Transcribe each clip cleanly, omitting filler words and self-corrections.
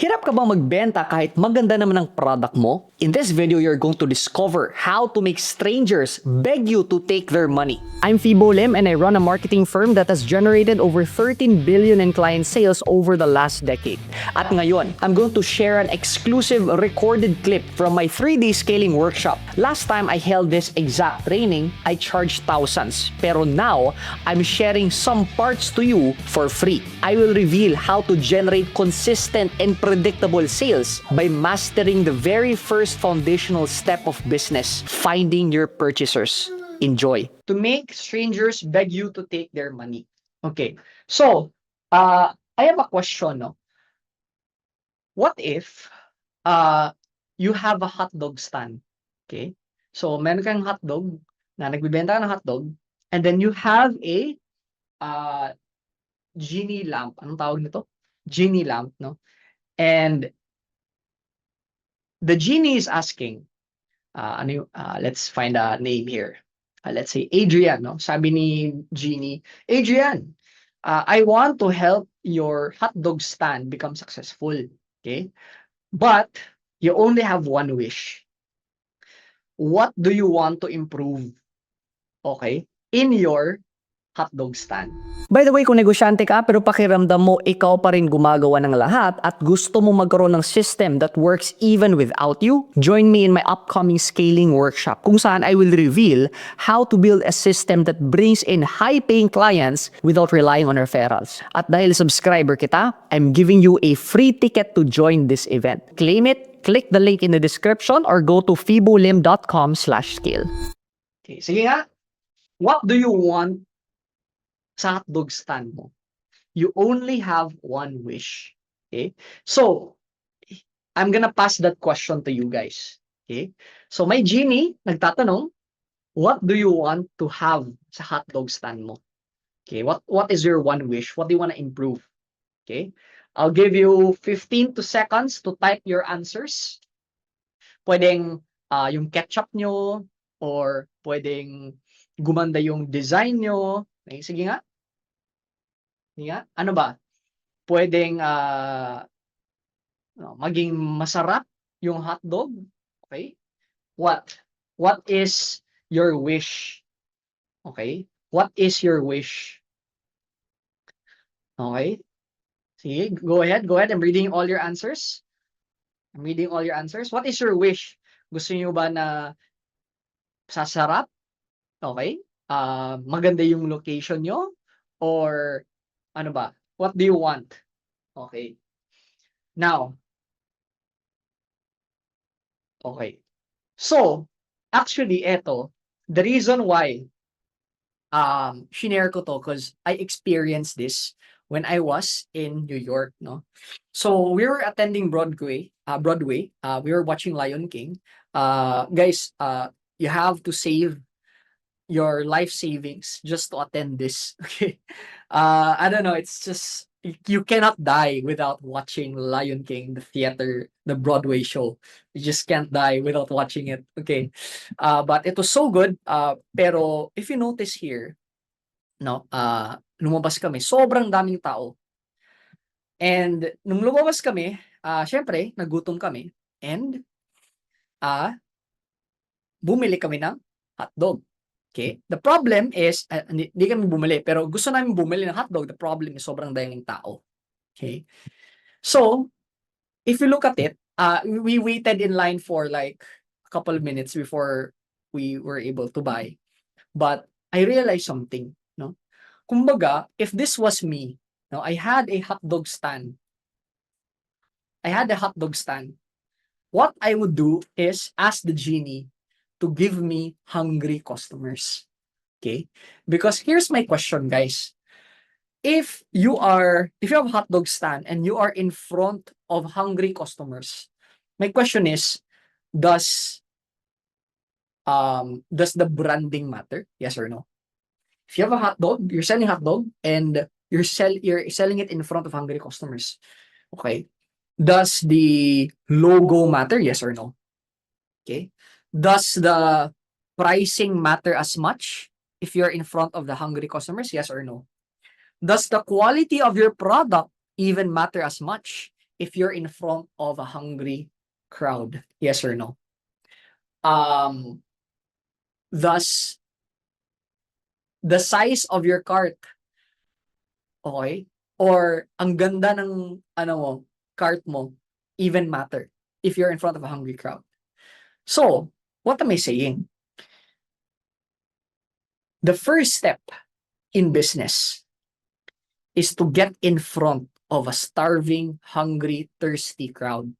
Hirap ka bang magbenta kahit maganda naman ang product mo? In this video, you're going to discover how to make strangers beg you to take their money. I'm Fibo Lim and I run a marketing firm that has generated over 13 billion in client sales over the last decade. At ngayon, I'm going to share an exclusive recorded clip from my 3D scaling workshop. Last time I held this exact training, I charged thousands. Pero now, I'm sharing some parts to you for free. I will reveal how to generate consistent and predictable sales by mastering the very first foundational step of business, finding your purchasers. Enjoy. To make strangers beg you to take their money. Okay. So, I have a question, no? What if you have a hotdog stand? Okay? So, meron kang hotdog na nagbibenta ka ng hotdog and then you have a genie lamp. Anong tawag nito? Genie lamp, no? And the genie is asking, let's find a name here. Let's say Adrian, no? Sabi ni Genie, Adrian, I want to help your hotdog stand become successful. Okay? But you only have one wish. What do you want to improve? Okay? In your hotdog stand. By the way, kung negosyante ka pero pakiramdam mo ikaw pa rin gumagawa ng lahat at gusto mo magkaroon ng system that works even without you, join me in my upcoming scaling workshop kung saan I will reveal how to build a system that brings in high-paying clients without relying on referrals. At dahil subscriber kita, I'm giving you a free ticket to join this event. Claim it, click the link in the description or go to fibolim.com/scale. Okay, sige nga. What do you want sa hotdog stand mo? You only have one wish. Okay? So, I'm gonna pass that question to you guys. Okay? So, my genie, nagtatanong, what do you want to have sa hotdog stand mo? Okay? What is your one wish? What do you want to improve? Okay? I'll give you 15 seconds to type your answers. Pwedeng yung ketchup nyo or pwedeng gumanda yung design nyo. Okay, sige nga. Sige nga. Ano ba? Pwedeng maging masarap yung hotdog. Okay? What is your wish? Okay? What is your wish? Okay? Sige, go ahead. I'm reading all your answers. What is your wish? Gusto niyo ba na sasarap? Okay? Maganda yung location nyo? Or ano ba? What do you want? Okay. Now, okay. So, actually, the reason why shinare ko to because I experienced this when I was in New York, no? So, we were attending Broadway. We were watching Lion King. Guys, you have to save your life savings just to attend this. Okay. I don't know, it's just you cannot die without watching Lion King, the theater, the Broadway show. You just can't die without watching it. Okay. But it was so good. Pero if you notice here, no, lumabas kami, sobrang daming tao. And nung lumabas kami, syempre, nagutom kami and bumili kami ng hotdog. Okay? The problem is, hindi kami bumili, pero gusto namin bumili ng hotdog. The problem is sobrang daming tao. Okay? So, if you look at it, we waited in line for like a couple of minutes before we were able to buy. But I realized something, no? Kumbaga, if this was me, no, I had a hotdog stand. What I would do is ask the genie to give me hungry customers. Okay? Because here's my question, guys. If you have a hotdog stand and you are in front of hungry customers, my question is, does the branding matter? Yes or no? If you have a hotdog, you're selling hotdog and you're selling it in front of hungry customers. Okay? Does the logo matter? Yes or no? Okay? Does the pricing matter as much if you're in front of the hungry customers? Yes or no? Does the quality of your product even matter as much if you're in front of a hungry crowd? Yes or no? Thus, the size of your cart, okay? Or ang ganda ng cart mo, even matter if you're in front of a hungry crowd. So, what am I saying? The first step in business is to get in front of a starving, hungry, thirsty crowd.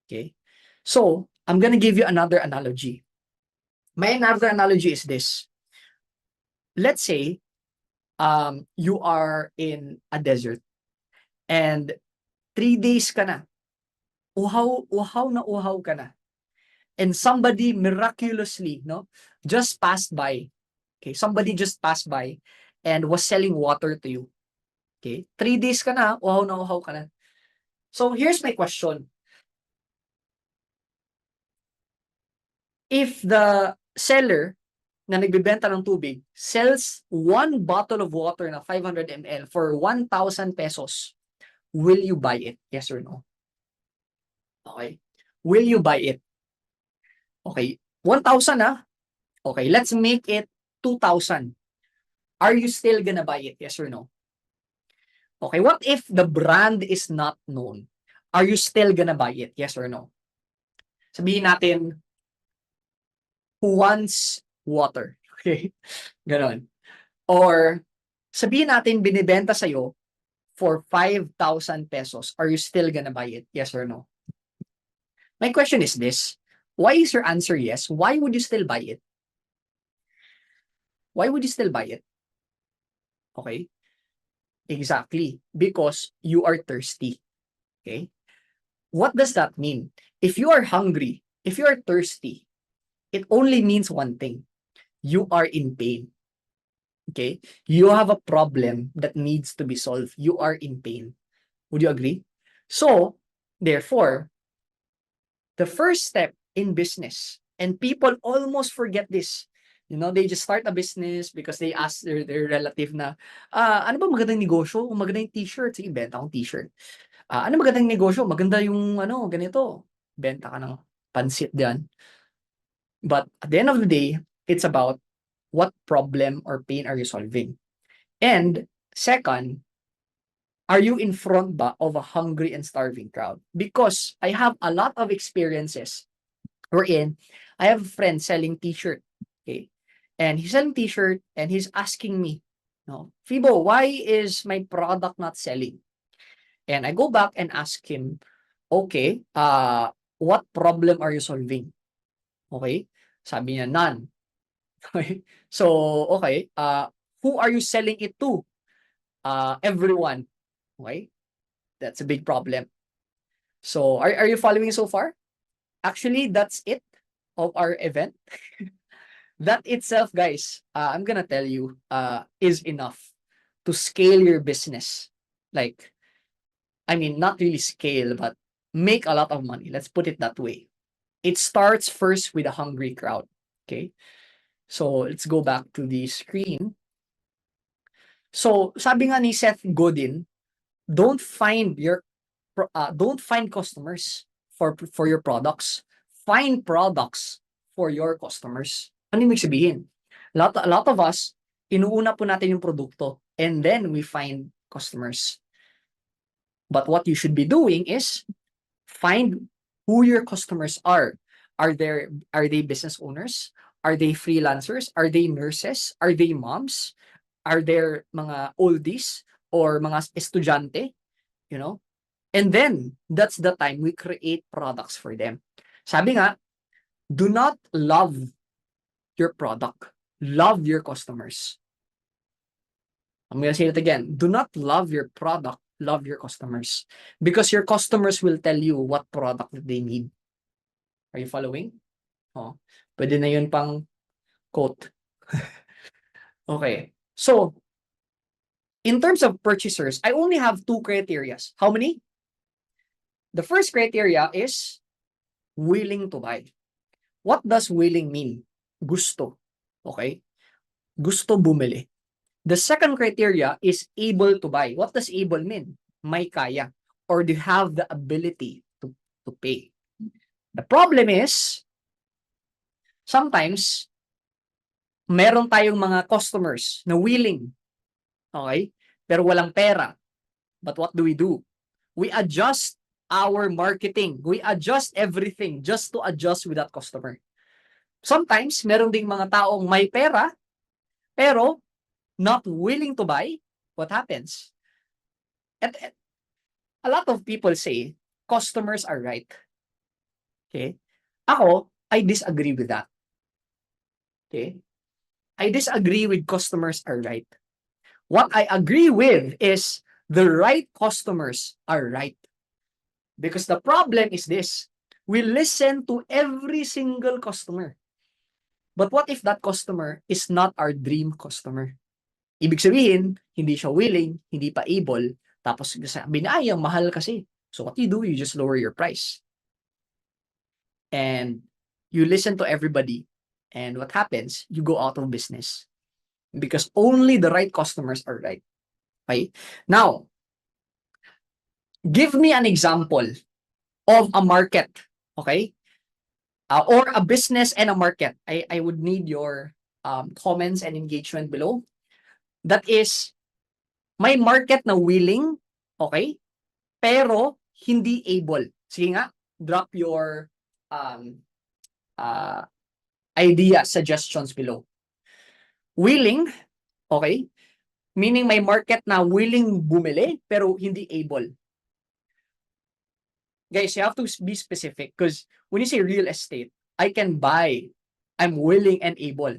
Okay? So, I'm gonna give you another analogy. My another analogy is this. Let's say, you are in a desert and 3 days ka na. Uhaw na uhaw ka na. And somebody miraculously, just passed by. Okay, somebody just passed by and was selling water to you. Okay, 3 days ka na uhaw ka na. So here's my question. If the seller na nagbebenta ng tubig sells one bottle of water na 500 ml for 1,000 pesos, will you buy it? Yes or no? Okay. Will you buy it? Okay. 1,000 Okay, let's make it 2,000. Are you still gonna buy it? Yes or no? Okay, what if the brand is not known? Are you still gonna buy it? Yes or no? Sabihin natin, who wants water? Okay, ganon. Or sabihin natin binibenta sa'yo for 5,000 pesos. Are you still gonna buy it? Yes or no? My question is this. Why is your answer yes? Why would you still buy it? Why would you still buy it? Okay? Exactly. Because you are thirsty. Okay? What does that mean? If you are hungry, if you are thirsty, it only means one thing. You are in pain. Okay? You have a problem that needs to be solved. You are in pain. Would you agree? So, therefore, the first step in business, and people almost forget this. They just start a business because they ask their relative na, ano ba magandang negosyo? Kung maganda yung t-shirt, sige, benta akong t-shirt. Ano magandang negosyo? Maganda yung ganito. Benta ka ng pansit diyan. But at the end of the day, it's about what problem or pain are you solving? And second, are you in front ba of a hungry and starving crowd? Because I have a lot of experiences wherein I have a friend selling t-shirt. Okay. And he's selling t-shirt and he's asking me, Fibo, why is my product not selling? And I go back and ask him, okay, what problem are you solving? Okay? Sabi niya, none. Okay? So, okay, who are you selling it to? Everyone. Okay? That's a big problem. So, are you following so far? Actually, that's it of our event. That itself, guys, I'm gonna tell you, is enough to scale your business. Like, I mean, not really scale, but make a lot of money. Let's put it that way. It starts first with a hungry crowd. Okay. So let's go back to the screen. So sabi nga ni Seth Godin, don't find customers for your products. Find products for your customers. Ano ibig sabihin? A lot of us, inuuna po natin yung produkto and then we find customers. But what you should be doing is find who your customers are. Are they business owners? Are they freelancers? Are they nurses? Are they moms? Are there mga oldies or mga estudyante? And then that's the time we create products for them. Sabi nga, do not love your product. Love your customers. I'm gonna say it again. Do not love your product. Love your customers. Because your customers will tell you what product that they need. Are you following? Pwede na yun pang quote. Okay. So, in terms of purchasers, I only have 2 criteria. How many? The first criteria is willing to buy. What does willing mean? Gusto. Okay? Gusto bumili. The second criteria is able to buy. What does able mean? May kaya or do you have the ability to pay? The problem is, sometimes, meron tayong mga customers na willing, okay? Pero walang pera. But what do? We adjust our marketing. We adjust everything just to adjust with that customer. Sometimes, meron ding mga taong may pera, pero not willing to buy. What happens? And a lot of people say, customers are right. Okay? Ako, I disagree with that. Okay? I disagree with customers are right. What I agree with is the right customers are right. Because the problem is this. We listen to every single customer. But what if that customer is not our dream customer? Ibig sabihin, hindi siya willing, hindi pa able, tapos sabi na, ay, ang mahal kasi. So what you do, you just lower your price. And you listen to everybody. And what happens? You go out of business. Because only the right customers are right. Okay? Now, give me an example of a market. Okay? Or a business and a market. I would need your comments and engagement below. That is, may market na willing, okay? Pero hindi able. Sige nga, drop your idea, suggestions below. Willing, okay? Meaning may market na willing bumili, pero hindi able. Guys, you have to be specific because when you say real estate, I can buy. I'm willing and able.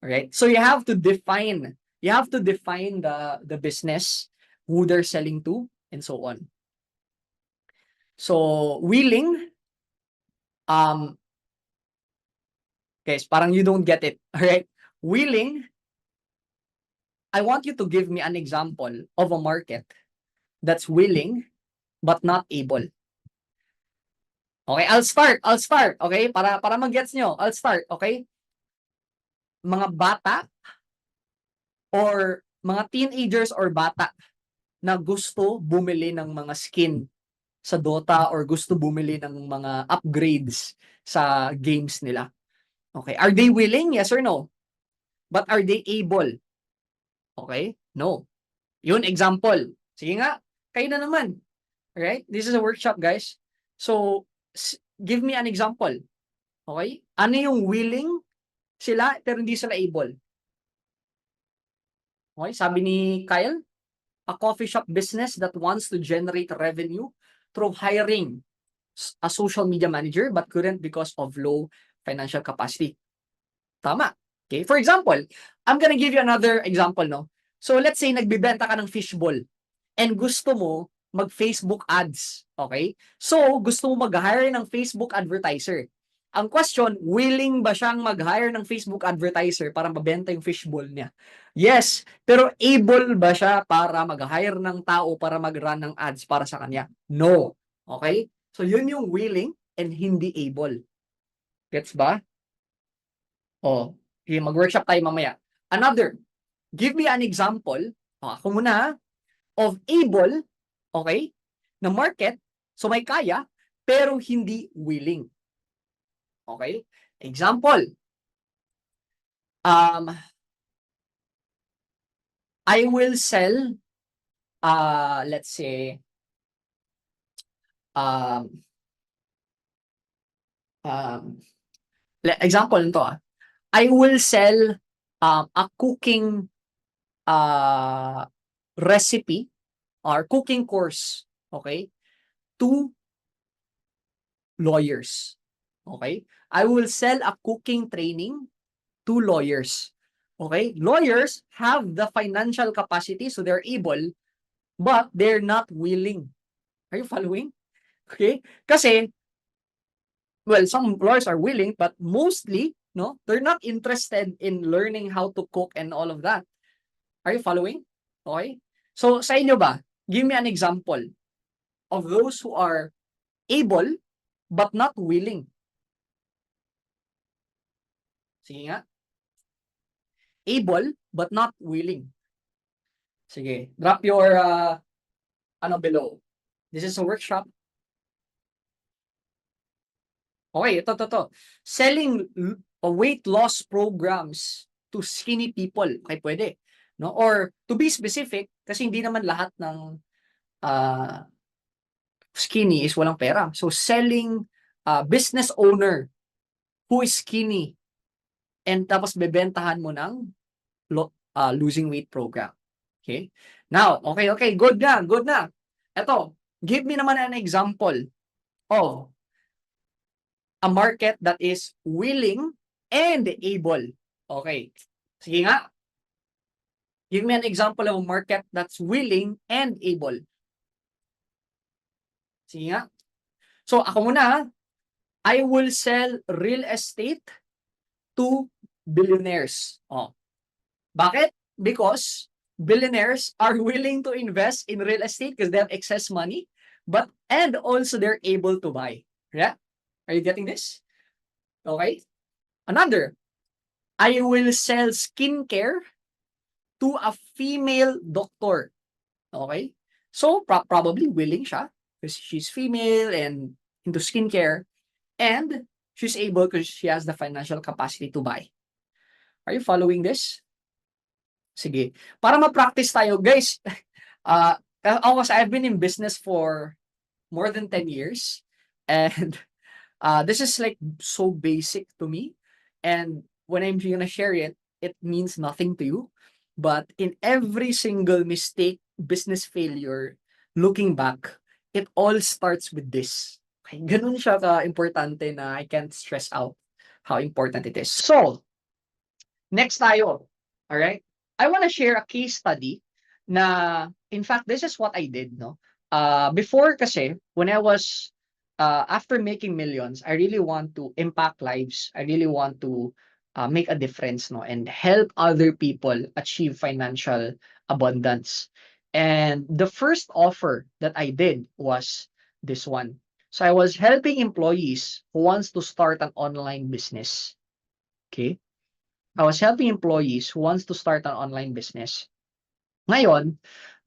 Right? So you have to define the business, who they're selling to, and so on. So willing, guys, parang you don't get it. All right? Willing, I want you to give me an example of a market that's willing but not able. Okay, I'll start. Okay? Para mag-gets nyo. I'll start, okay? Mga bata or mga teenagers or bata na gusto bumili ng mga skin sa Dota or gusto bumili ng mga upgrades sa games nila. Okay, are they willing? Yes or no? But are they able? Okay? No. Yun, example. Sige nga, kayo na naman. Alright? This is a workshop, guys. So, give me an example. Okay? Ano yung willing sila pero hindi sila able? Okay? Sabi ni Kyle, a coffee shop business that wants to generate revenue through hiring a social media manager but couldn't because of low financial capacity. Tama. Okay? For example, I'm gonna give you another example, no? So, let's say, nagbibenta ka ng fishball and gusto mo mag-Facebook ads. Okay? So, gusto mo mag-hire ng Facebook advertiser. Ang question, willing ba siyang mag-hire ng Facebook advertiser para mabenta yung fishball niya? Yes, pero able ba siya para mag-hire ng tao para mag-run ng ads para sa kanya? No. Okay? So, yun yung willing and hindi able. Gets ba? Oh, okay, mag-workshop tayo mamaya. Another, give me an example, ako muna, of able, okay, na market, so may kaya, pero hindi willing. Okay? Example, I will sell, let's say, example nito, I will sell a cooking recipe or cooking course, okay, to lawyers. Okay? I will sell a cooking training to lawyers. Okay? Lawyers have the financial capacity, so they're able, but they're not willing. Are you following? Okay? Kasi, well, some lawyers are willing, but mostly, no, they're not interested in learning how to cook and all of that. Are you following? Okay? So, sa inyo ba, give me an example of those who are able but not willing. Sige nga. Able but not willing. Sige, drop your below. This is a workshop. Okay, ito. Selling weight loss programs to skinny people. Okay, pwede. No? Or to be specific, kasi hindi naman lahat ng skinny is walang pera. So, selling business owner who is skinny and tapos bebentahan mo ng losing weight program. Okay? Now, okay, good na. Ito, give me naman an example of a market that is willing and able. Okay. Sige nga. Give me an example of a market that's willing and able. Sige nga. So, ako muna, I will sell real estate to billionaires. Oh. Bakit? Because billionaires are willing to invest in real estate because they have excess money, and also they're able to buy. Yeah? Are you getting this? Okay. Another, I will sell skincare to a female doctor. Okay. So, probably willing siya because she's female and into skincare, and she's able because she has the financial capacity to buy. Are you following this? Sige. Para ma-practice tayo, guys. I've been in business for more than 10 years, and this is like so basic to me, and when I'm gonna share it, it means nothing to you. But in every single mistake, business failure, looking back, it all starts with this. Okay? Ganun siya ka-importante na I can't stress out how important it is. So, next tayo. Alright? I want to share a case study na, in fact, this is what I did, no? Before kasi, when I was, after making millions, I really want to impact lives. I really want to make a difference, no? And help other people achieve financial abundance. And the first offer that I did was this one. So I was helping employees who wants to start an online business. Okay? I was helping employees who wants to start an online business. Ngayon,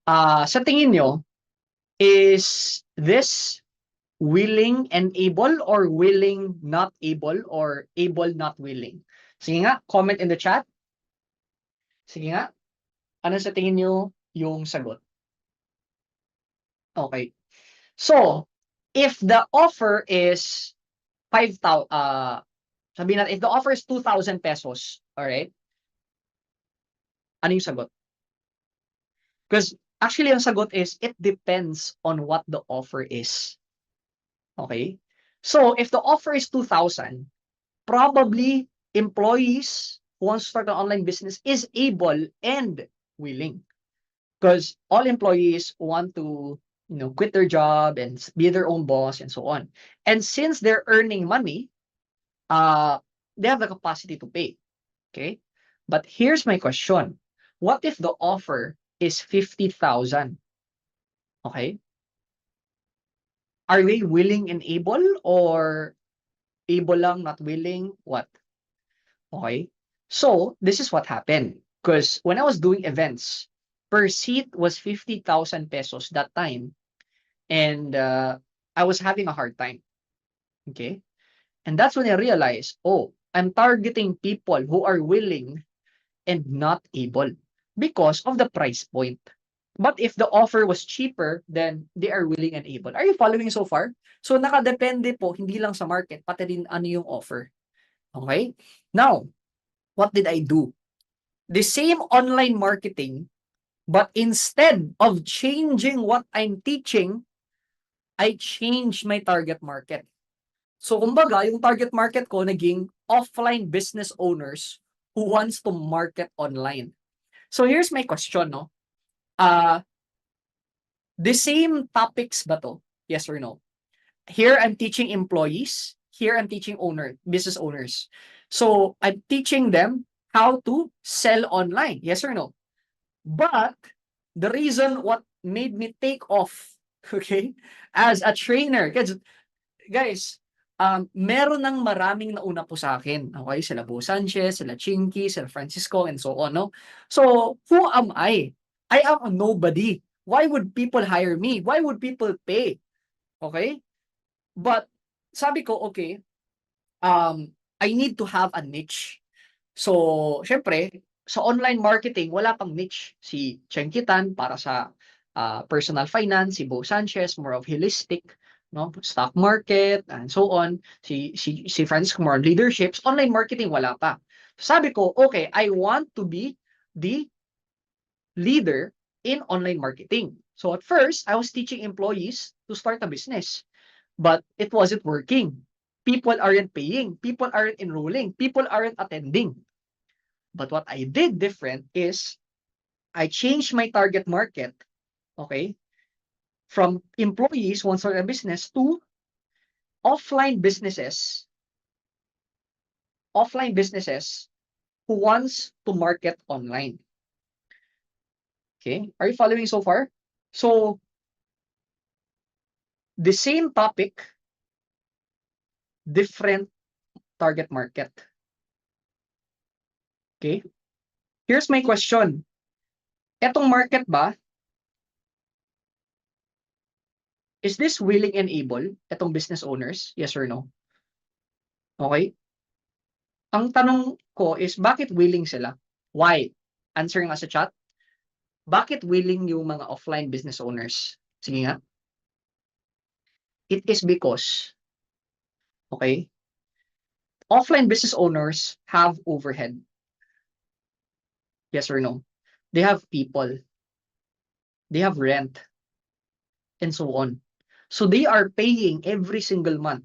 sa tingin nyo, is this willing and able or willing not able or able not willing? Sige nga, comment in the chat. Sige nga, ano sa tingin nyo yung sagot? Okay. So, if the offer is 5,000, sabihin natin, if the offer is 2,000 pesos, alright? Ano yung sagot? Because actually, yung sagot is, it depends on what the offer is. Okay? So, if the offer is 2,000, probably employees who want to start an online business is able and willing. Because all employees want to, quit their job and be their own boss and so on. And since they're earning money, they have the capacity to pay. Okay? But here's my question. What if the offer is 50,000? Okay? Are they willing and able or able lang, not willing? What? Okay? So, this is what happened. Because when I was doing events, per seat was 50,000 pesos that time. And I was having a hard time. Okay? And that's when I realized, oh, I'm targeting people who are willing and not able because of the price point. But if the offer was cheaper, then they are willing and able. Are you following so far? So nakadepende po, hindi lang sa market, pati din ano yung offer. Okay? Now, what did I do? The same online marketing, but instead of changing what I'm teaching, I changed my target market. So kumbaga, yung target market ko naging offline business owners who wants to market online. So here's my question, no? The same topics ba to? Yes or no? Here I'm teaching employees. Here I'm teaching business owners. So I'm teaching them how to sell online. Yes or no? But the reason what made me take off, okay, as a trainer, guys, meron ng maraming nauna po sa akin. Okay, sila Bo Sanchez, sila Chinky, sila Francisco, and so on, no? So, who am I? I am a nobody. Why would people hire me? Why would people pay? Okay? But sabi ko, okay, I need to have a niche. So, syempre, sa online marketing, wala pang niche. Si Cheng Kitan para sa personal finance, si Bo Sanchez, more of holistic, no? Stock market, and so on. Si Francis more on leaderships. Online marketing, wala pa. Sabi ko, okay, I want to be the leader in online marketing. So at first, I was teaching employees to start a business, but it wasn't working. People aren't paying, people aren't enrolling, people aren't attending. But what I did different is I changed my target market, okay, from employees who want to start a business to offline businesses, offline businesses who wants to market online. Okay, are you following so far? So the same topic, different target market. Okay? Here's my question. Etong market ba, is this willing and able? Etong business owners? Yes or no? Okay? Ang tanong ko is, bakit willing sila? Why? Answering nga sa chat. Bakit willing yung mga offline business owners? Sige nga. It is because, okay, offline business owners have overhead. Yes or no? They have people. They have rent. And so on. So they are paying every single month.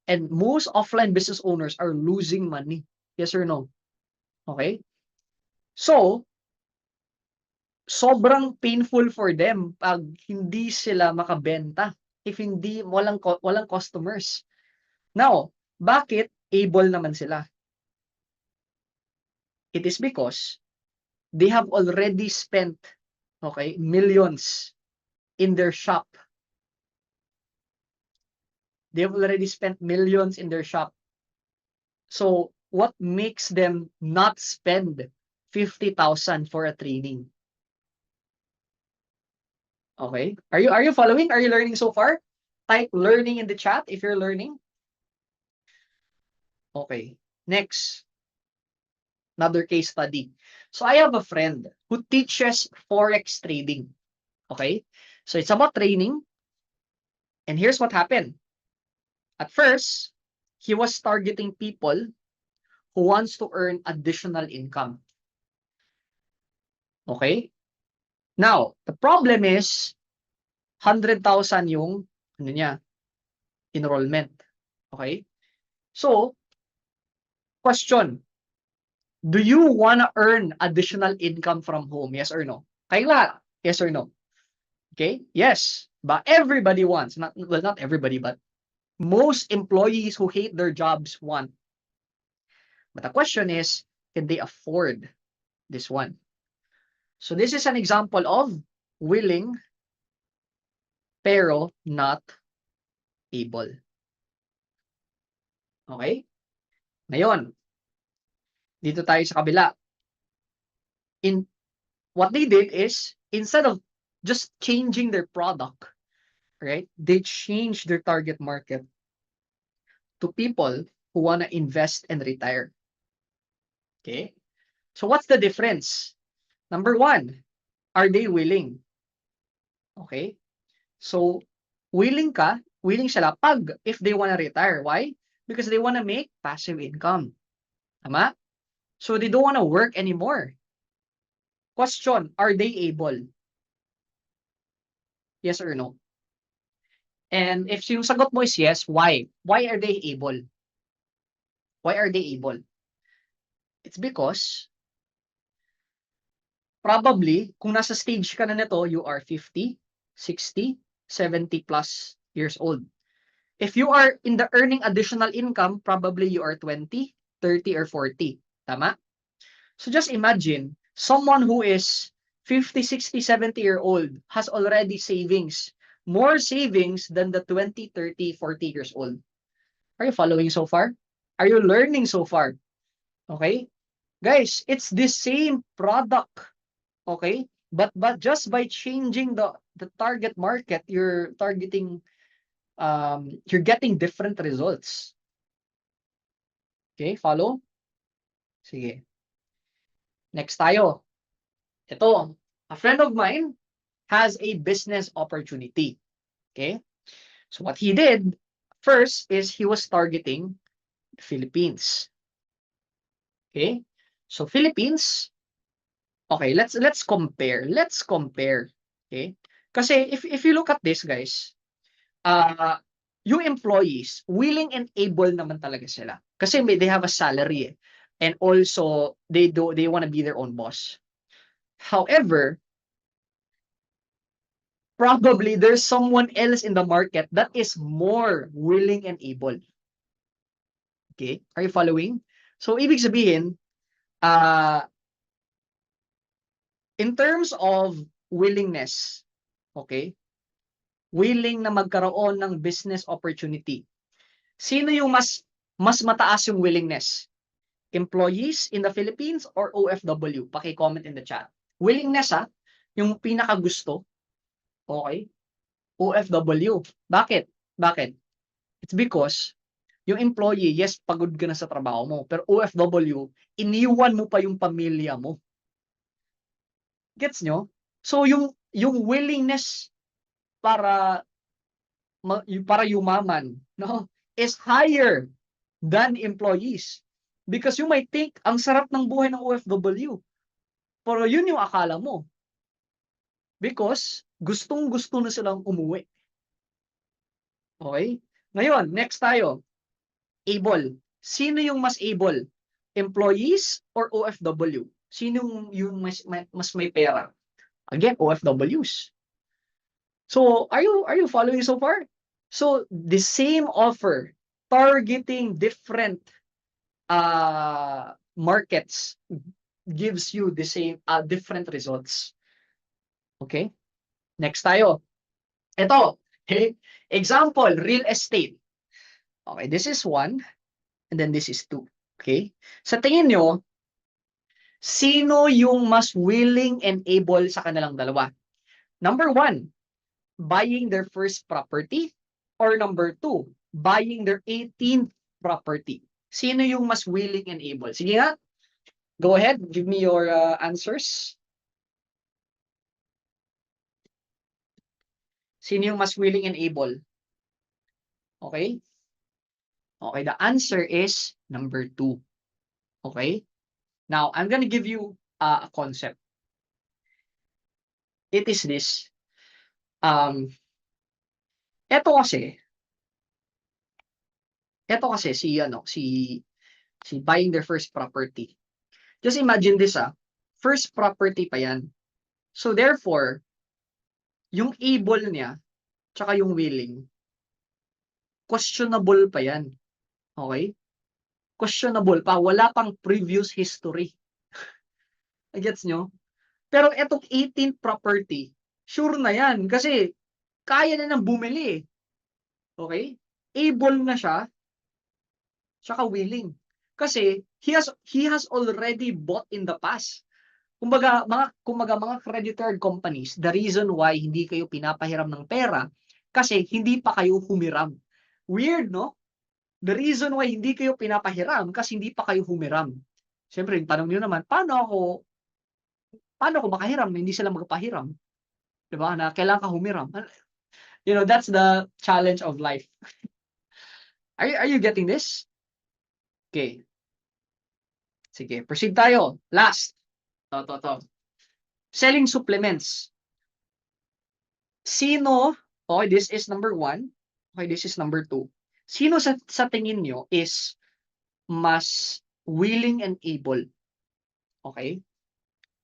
And most offline business owners are losing money. Yes or no? Okay? So, sobrang painful for them pag hindi sila makabenta if hindi walang customers. Now, bakit able naman sila? It is because they have already spent, okay, millions in their shop. They have already spent millions in their shop. So, what makes them not spend 50,000 for a training? Okay? Are you following? Are you learning so far? Type learning in the chat if you're learning. Okay. Next. Another case study. So I have a friend who teaches forex trading. Okay? So it's about training. And here's what happened. At first, he was targeting people who wants to earn additional income. Okay? Now, the problem is 100,000 yung ano niya, enrollment. Okay? So, question, do you want to earn additional income from home? Yes or no? Kayo lahat. Yes or no? Okay? Yes. But everybody wants. Not everybody, but most employees who hate their jobs want. But the question is, can they afford this one? So this is an example of willing pero not able. Okay? Ngayon, dito tayo sa kabila. What they did is, instead of just changing their product, right, they changed their target market to people who want to invest and retire. Okay? So what's the difference? Number one, are they willing? Okay? So, willing sila if they want to retire. Why? Because they want to make passive income. Tama? So, they don't want to work anymore. Question, are they able? Yes or no? And if yung sagot mo is yes, why? Why are they able? Why are they able? It's because probably kung nasa stage ka na nito, you are 50, 60, 70 plus years old. If you are in the earning additional income, probably you are 20, 30, or 40. Tama? So just imagine, someone who is 50, 60, 70-year-old has already savings. More savings than the 20, 30, 40 years old. Are you following so far? Are you learning so far? Okay? Guys, it's the same product. Okay? But just by changing the target market, you're targeting you're getting different results. Okay, follow? Sige. Next tayo. Ito, a friend of mine has a business opportunity. Okay? So what he did first is he was targeting the Philippines. Okay? So Philippines, okay, let's compare. Let's compare. Okay? Kasi if you look at this, guys, yung employees, willing and able naman talaga sila. Kasi they have a salary eh. And also they want to be their own boss. However, probably there's someone else in the market that is more willing and able. Okay? Are you following? So ibig sabihin, in terms of willingness, okay? Willing na magkaroon ng business opportunity. Sino yung mas mataas yung willingness? Employees in the Philippines or OFW? Paki-comment in the chat. Willingness yung pinakagusto. Okay? OFW. Bakit? Bakit? It's because yung employee, yes, pagod ka na sa trabaho mo. Pero OFW, iniwan mo pa yung pamilya mo. Gets nyo? So yung willingness para para yumaman, no, is higher than employees. Because you might think, ang sarap ng buhay ng OFW. Pero yun yung akala mo. Because gustong-gusto na silang umuwi. Okay? Ngayon, next tayo. Able. Sino yung mas able? Employees or OFW? Sino yung mas may pera? Again, OFWs. So, are you following so far? So, the same offer targeting different markets gives you the same different results. Okay? Next tayo. Ito, okay? Example, real estate. Okay, this is 1 and then this is 2. Okay? Sa tingin nyo, sino yung mas willing and able sa kanilang dalawa? Number 1, buying their first property, or number 2, buying their 18th property. Sino yung mas willing and able? Sige nga, go ahead, give me your answers. Sino yung mas willing and able? Okay? Okay, the answer is number 2. Okay? Now, I'm gonna give you a concept. It is this. Ito kasi si buying their first property. Just imagine this first property pa yan. So therefore, yung able niya, tsaka yung willing, questionable pa yan. Okay? Questionable pa. Wala pang previous history. Gets nyo? Pero etong 18th property, sure na yan. Kasi kaya na nang bumili. Okay? Able na siya, tsaka willing. Kasi he has already bought in the past. Kumbaga mga credit card companies, the reason why hindi kayo pinapahiram ng pera kasi hindi pa kayo humiram. Weird, no? The reason why hindi kayo pinapahiram kasi hindi pa kayo humiram. Siyempre, yung tanong niyo naman, paano ako makahiram na hindi sila magpahiram? 'Di ba? Na kailangan ka humiram. You know, that's the challenge of life. Are you getting this? Okay. Sige, proceed tayo. Last. To. Selling supplements. Sino, okay, this is number 1. Okay, this is number 2. Sino sa tingin nyo is mas willing and able? Okay?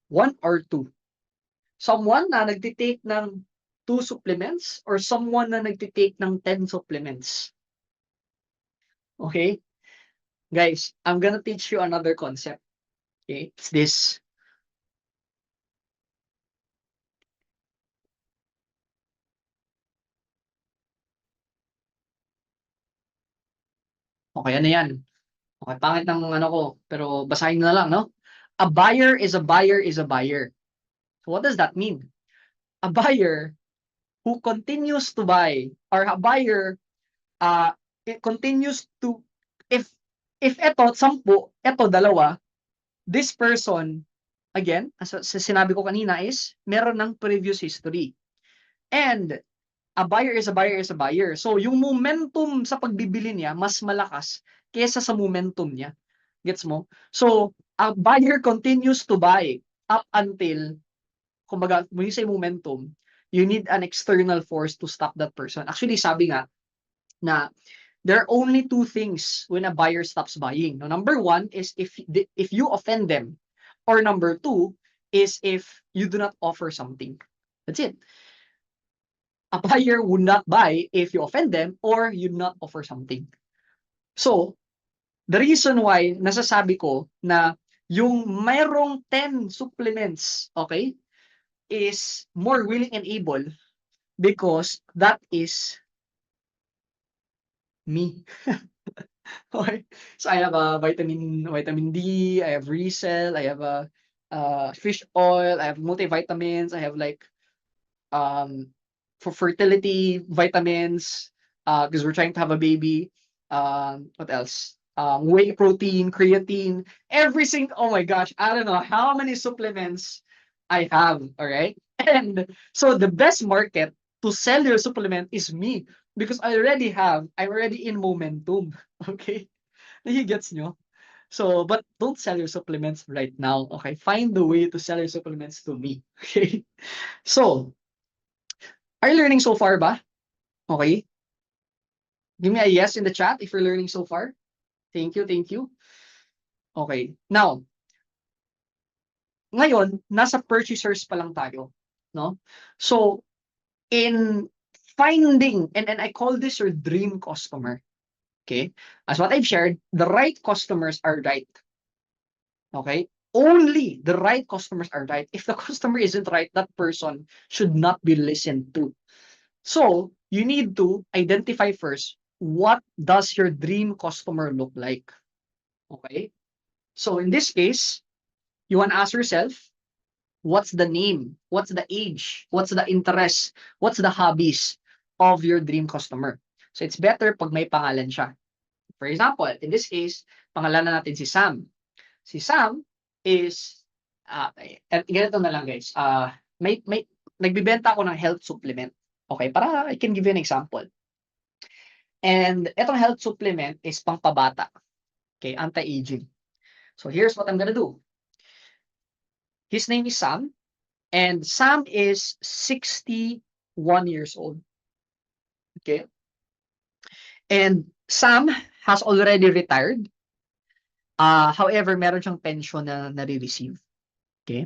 1 or 2? Someone na nagtitake ng 2 supplements or someone na nagtitake ng 10 supplements? Okay? Guys, I'm gonna teach you another concept. Okay? It's this. Okay, ano yan? Okay, pangit ng ano ko, pero basahin na lang, no? A buyer is a buyer is a buyer. So what does that mean? A buyer who continues to buy, or a buyer it continues to, if eto 10, eto 2, this person, again, as sinabi ko kanina is, meron ng previous history. And a buyer is a buyer is a buyer. So, yung momentum sa pagbibili niya, mas malakas kesa sa momentum niya. Gets mo? So, a buyer continues to buy up until, kumbaga, when you say momentum, you need an external force to stop that person. Actually, sabi nga, na there are only 2 things when a buyer stops buying. No, number 1 is if you offend them, or number 2 is if you do not offer something. That's it. A buyer would not buy if you offend them or you do not offer something. So, the reason why nasasabi ko na yung mayroong 10 supplements, okay, is more willing and able because that is me. Okay. So I have a vitamin D, I have Resel, I have a fish oil, I have multivitamins, I have like for fertility vitamins, because we're trying to have a baby. What else? Whey protein, creatine, every single, oh my gosh, I don't know how many supplements I have, all right? And so the best market to sell your supplement is me because I'm already in momentum, okay? He gets nyo? So, but don't sell your supplements right now, okay? Find the way to sell your supplements to me, okay? So, are you learning so far ba? Okay? Give me a yes in the chat if you're learning so far. Thank you, thank you. Okay. Now, ngayon, nasa purchasers pa lang tayo, no? So, in finding, and I call this your dream customer, okay? As what I've shared, the right customers are right, okay? Only the right customers are right. If the customer isn't right, that person should not be listened to. So, you need to identify first, what does your dream customer look like? Okay? So, in this case, you want to ask yourself, what's the name? What's the age? What's the interest? What's the hobbies of your dream customer? So, it's better pag may pangalan siya. For example, in this case, pangalanan natin si Sam. Si Sam is, ganito na lang guys, nagbibenta ako ng health supplement. Okay, para I can give you an example. And etong health supplement is pangpabata. Okay, anti-aging. So here's what I'm gonna do. His name is Sam, and Sam is 61 years old. Okay? And Sam has already retired. However, meron siyang pension na nare-receive. Okay?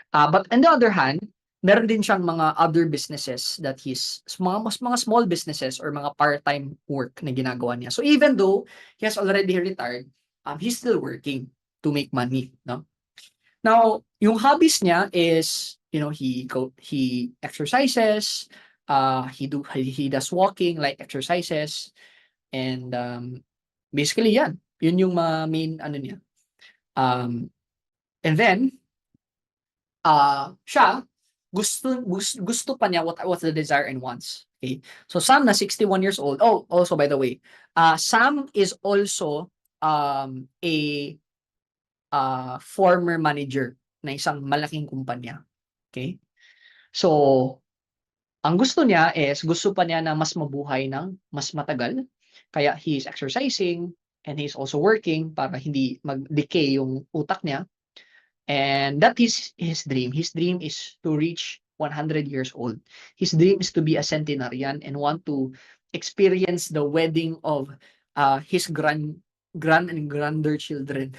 But on the other hand, meron din siyang mga other businesses that mga small businesses or mga part-time work na ginagawa niya. So even though he has already retired, he's still working to make money, no? Now, yung hobbies niya is, he exercises, he does walking, like exercises, and basically yan. Yun yung main ano niya. And then siya gusto pa niya what's the desire and wants. Okay? So Sam na 61 years old. Oh, also by the way, Sam is also a former manager na isang malaking kumpanya. Okay? So ang gusto niya is gusto pa niya na mas mabuhay ng mas matagal. Kaya he's exercising and he's also working para hindi mag-decay yung utak niya. And that is his dream. His dream is to reach 100 years old. His dream is to be a centenarian and want to experience the wedding of his grand and grander children.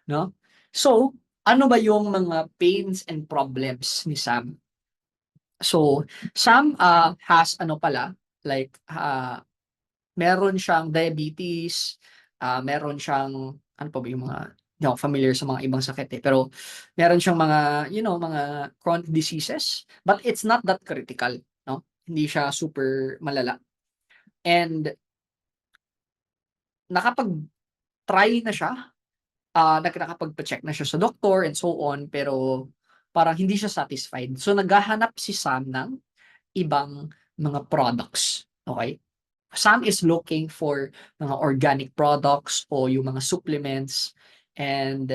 No? So, ano ba yung mga pains and problems ni Sam? So, Sam has ano pala, like meron siyang diabetes, meron siyang ano pa ba yung mga, hindi ako familiar sa mga ibang sakit pero meron siyang mga, mga chronic diseases, but it's not that critical, no? Hindi siya super malala. And nakapag-try na siya, nakapag-check na siya sa doktor and so on, pero parang hindi siya satisfied. So naghahanap si Sam ng ibang mga products, okay? Sam is looking for mga organic products o yung mga supplements and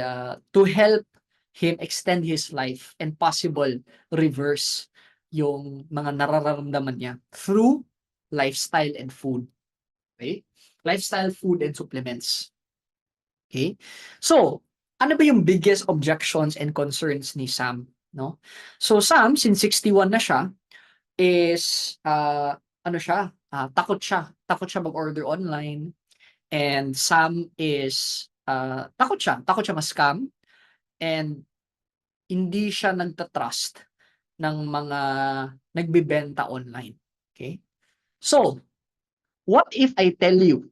to help him extend his life and possible reverse yung mga nararamdaman niya through lifestyle and food. Okay? Lifestyle, food, and supplements. Okay? So, ano ba yung biggest objections and concerns ni Sam? No? So, Sam, since 61 na siya, is ano siya, takot siya. Takot siya mag-order online. And Sam is takot siya ma-scam and hindi siya nagta-trust ng mga nagbebenta online. Okay? So, what if I tell you,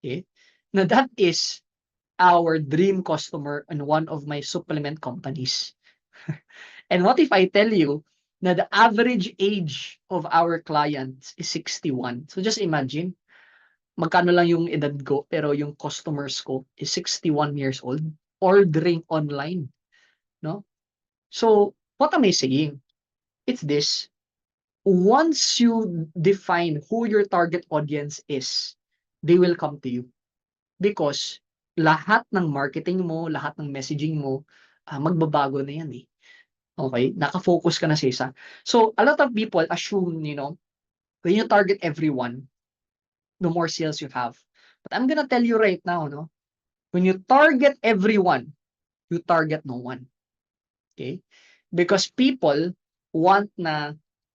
okay, na that is our dream customer in one of my supplement companies? And what if I tell you na the average age of our clients is 61? So just imagine, magkano lang yung edad ko, pero yung customers ko is 61 years old, ordering online, no? So, what am I saying? It's this. Once you define who your target audience is, they will come to you. Because lahat ng marketing mo, lahat ng messaging mo, magbabago na yan eh. Okay? Naka-focus ka na sa isa. So, a lot of people assume, when you target everyone, the more sales you have. But I'm gonna tell you right now, no? When you target everyone, you target no one. Okay? Because people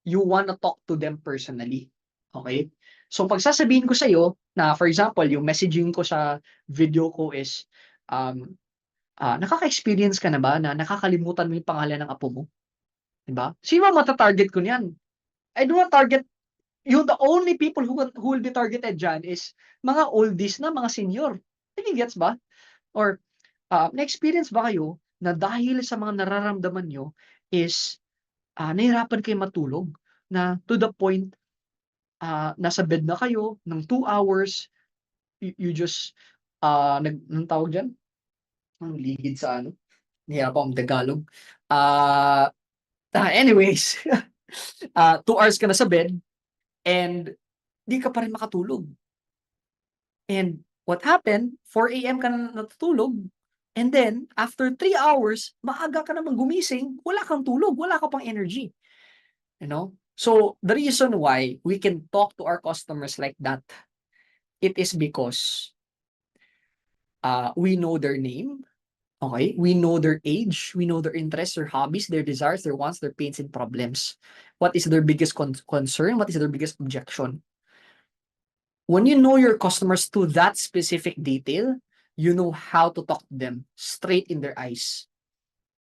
you want to talk to them personally. Okay? So, pag sasabihin ko sa'yo na, for example, yung messaging ko sa video ko is, nakaka-experience ka na ba na nakakalimutan mo yung pangalan ng apo mo? Diba? Sino mata-target ko niyan? I do not target, the only people who will be targeted dyan is mga oldies na, mga senior. Gets ba? Or, na-experience ba kayo na dahil sa mga nararamdaman nyo is nahirapan kayo matulog na to the point nasa bed na kayo ng 2 hours, you just anong tawag diyan? Ang ligid sa ano, nahihirapan akong Tagalog. Anyways, 2 hours ka na sa bed and di ka pa rin makatulog. And what happened, 4 AM ka na natutulog, and then after 3 hours, maaga ka namang gumising, wala kang tulog, wala ka pang energy. So the reason why we can talk to our customers like that, it is because we know their name, okay? We know their age, we know their interests, their hobbies, their desires, their wants, their pains and problems. What is their biggest concern? What is their biggest objection? When you know your customers to that specific detail, you know how to talk to them straight in their eyes.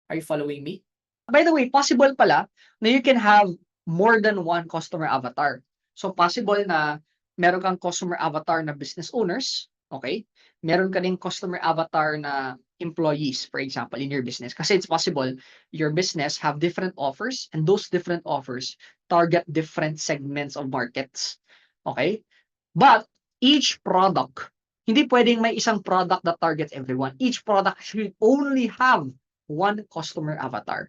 Are you following me? By the way, possible pala na you can have more than one customer avatar. So possible na meron kang customer avatar na business owners, okay? Meron ka ding customer avatar na employees, for example, in your business. Kasi it's possible your business have different offers and those different offers target different segments of markets. Okay? But each product, hindi pwedeng may isang product that targets everyone. Each product should only have one customer avatar.